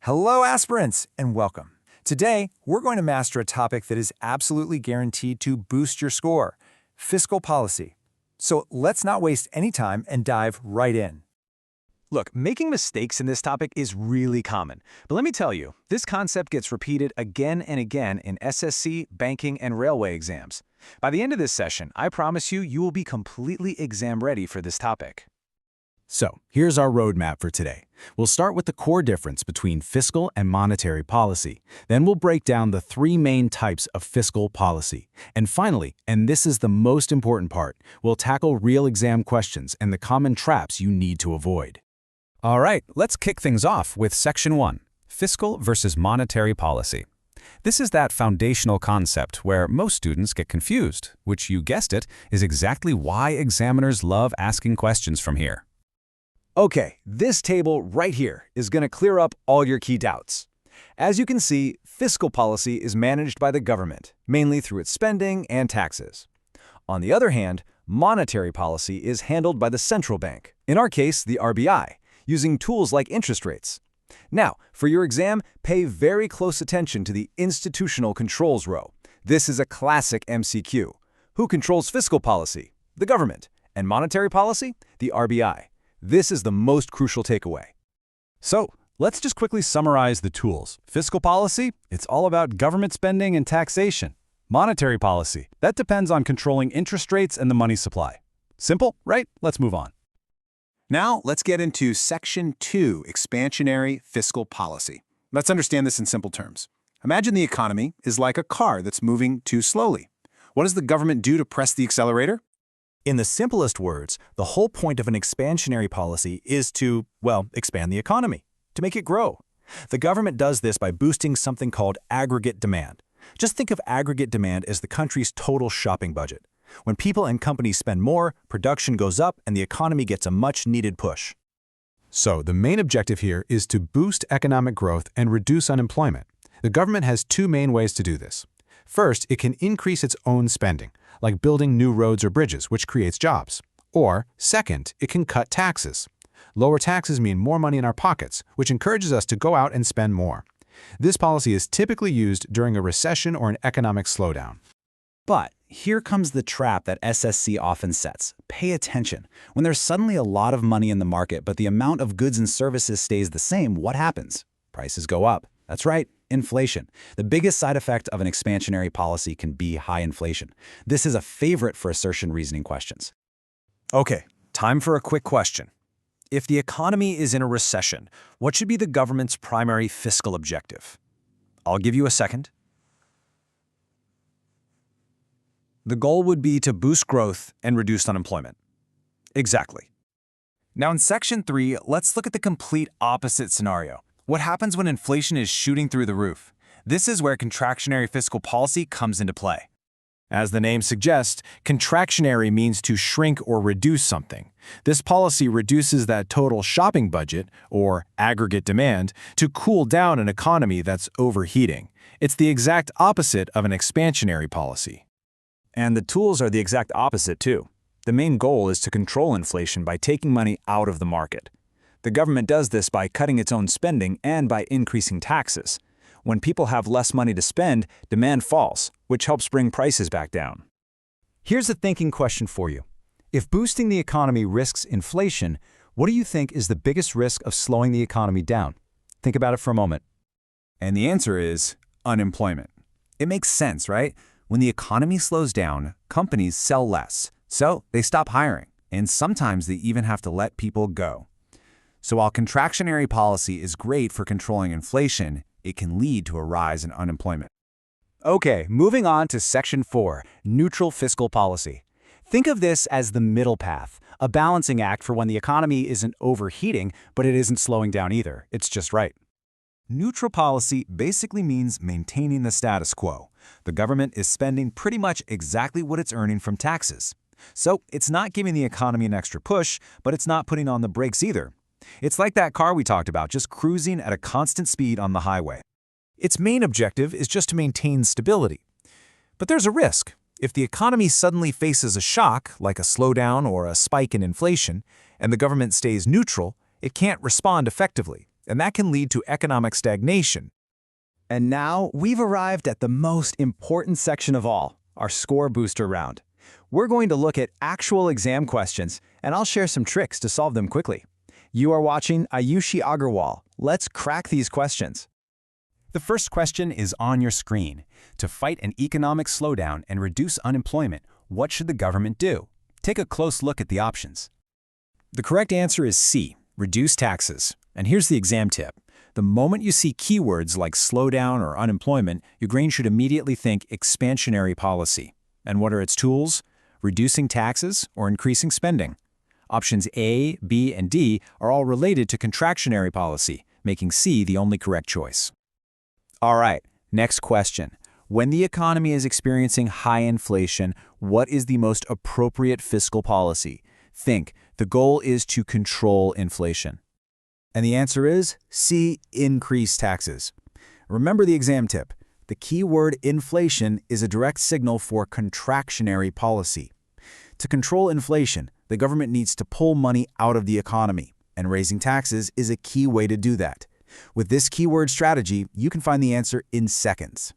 Hello, aspirants, and welcome. Today, we're going to master a topic that is absolutely guaranteed to boost your score: fiscal policy. So let's not waste any time and dive right in. Look, making mistakes in this topic is really common, but let me tell you, this concept gets repeated again and again in SSC, banking, and railway exams. By the end of this session, I promise you will be completely exam ready for this topic. So, here's our roadmap for today. We'll start with the core difference between fiscal and monetary policy. Then we'll break down the three main types of fiscal policy. And finally, and this is the most important part, we'll tackle real exam questions and the common traps you need to avoid. All right, let's kick things off with Section 1, Fiscal versus Monetary Policy. This is that foundational concept where most students get confused, which, you guessed it, is exactly why examiners love asking questions from here. Okay, this table right here is going to clear up all your key doubts. As you can see, fiscal policy is managed by the government, mainly through its spending and taxes. On the other hand, monetary policy is handled by the central bank, in our case, the RBI, using tools like interest rates. Now, for your exam, pay very close attention to the institutional controls row. This is a classic MCQ. Who controls fiscal policy? The government. And monetary policy? The RBI. This is the most crucial takeaway. So, let's just quickly summarize the tools. Fiscal policy, it's all about government spending and taxation. Monetary policy, that depends on controlling interest rates and the money supply. Simple, right? Let's move on. Now, let's get into Section 2, Expansionary Fiscal Policy. Let's understand this in simple terms. Imagine the economy is like a car that's moving too slowly. What does the government do to press the accelerator? In the simplest words, the whole point of an expansionary policy is to, expand the economy, to make it grow. The government does this by boosting something called aggregate demand. Just think of aggregate demand as the country's total shopping budget. When people and companies spend more, production goes up and the economy gets a much-needed push. So, the main objective here is to boost economic growth and reduce unemployment. The government has two main ways to do this. First, it can increase its own spending, like building new roads or bridges, which creates jobs. Or, second, it can cut taxes. Lower taxes mean more money in our pockets, which encourages us to go out and spend more. This policy is typically used during a recession or an economic slowdown. But here comes the trap that SSC often sets. Pay attention. When there's suddenly a lot of money in the market, but the amount of goods and services stays the same, what happens? Prices go up. That's right, inflation. The biggest side effect of an expansionary policy can be high inflation. This is a favorite for assertion reasoning questions. Okay, time for a quick question. If the economy is in a recession, what should be the government's primary fiscal objective? I'll give you a second. The goal would be to boost growth and reduce unemployment. Exactly. Now in Section 3, let's look at the complete opposite scenario. What happens when inflation is shooting through the roof? This is where contractionary fiscal policy comes into play. As the name suggests, contractionary means to shrink or reduce something. This policy reduces that total shopping budget, or aggregate demand, to cool down an economy that's overheating. It's the exact opposite of an expansionary policy. And the tools are the exact opposite, too. The main goal is to control inflation by taking money out of the market. The government does this by cutting its own spending and by increasing taxes. When people have less money to spend, demand falls, which helps bring prices back down. Here's a thinking question for you. If boosting the economy risks inflation, what do you think is the biggest risk of slowing the economy down? Think about it for a moment. And the answer is unemployment. It makes sense, right? When the economy slows down, companies sell less, so they stop hiring, and sometimes they even have to let people go. So while contractionary policy is great for controlling inflation, it can lead to a rise in unemployment. Okay, moving on to Section 4, Neutral Fiscal Policy. Think of this as the middle path, a balancing act for when the economy isn't overheating, but it isn't slowing down either. It's just right. Neutral policy basically means maintaining the status quo. The government is spending pretty much exactly what it's earning from taxes. So it's not giving the economy an extra push, but it's not putting on the brakes either. It's like that car we talked about, just cruising at a constant speed on the highway. Its main objective is just to maintain stability. But there's a risk. If the economy suddenly faces a shock, like a slowdown or a spike in inflation, and the government stays neutral, it can't respond effectively. and that can lead to economic stagnation. And now we've arrived at the most important section of all, our score booster round. We're going to look at actual exam questions, and I'll share some tricks to solve them quickly. You are watching Ayushi Agarwal. Let's crack these questions. The first question is on your screen. To fight an economic slowdown and reduce unemployment, what should the government do? Take a close look at the options. The correct answer is C, reduce taxes. And here's the exam tip. The moment you see keywords like slowdown or unemployment, your brain should immediately think expansionary policy. And what are its tools? Reducing taxes or increasing spending. Options A, B, and D are all related to contractionary policy, making C the only correct choice. All right, next question. When the economy is experiencing high inflation, what is the most appropriate fiscal policy? Think, the goal is to control inflation. And the answer is C, increase taxes. Remember the exam tip. The key word inflation is a direct signal for contractionary policy. To control inflation, the government needs to pull money out of the economy, and raising taxes is a key way to do that. With this keyword strategy, you can find the answer in seconds.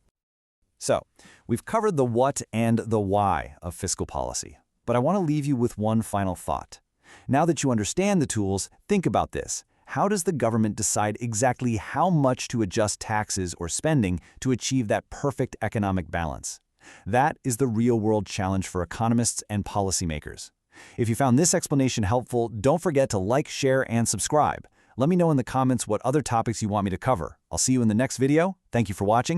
So, we've covered the what and the why of fiscal policy, but I want to leave you with one final thought. Now that you understand the tools, think about this. How does the government decide exactly how much to adjust taxes or spending to achieve that perfect economic balance? That is the real-world challenge for economists and policymakers. If you found this explanation helpful, don't forget to like, share, and subscribe. Let me know in the comments what other topics you want me to cover. I'll see you in the next video. Thank you for watching.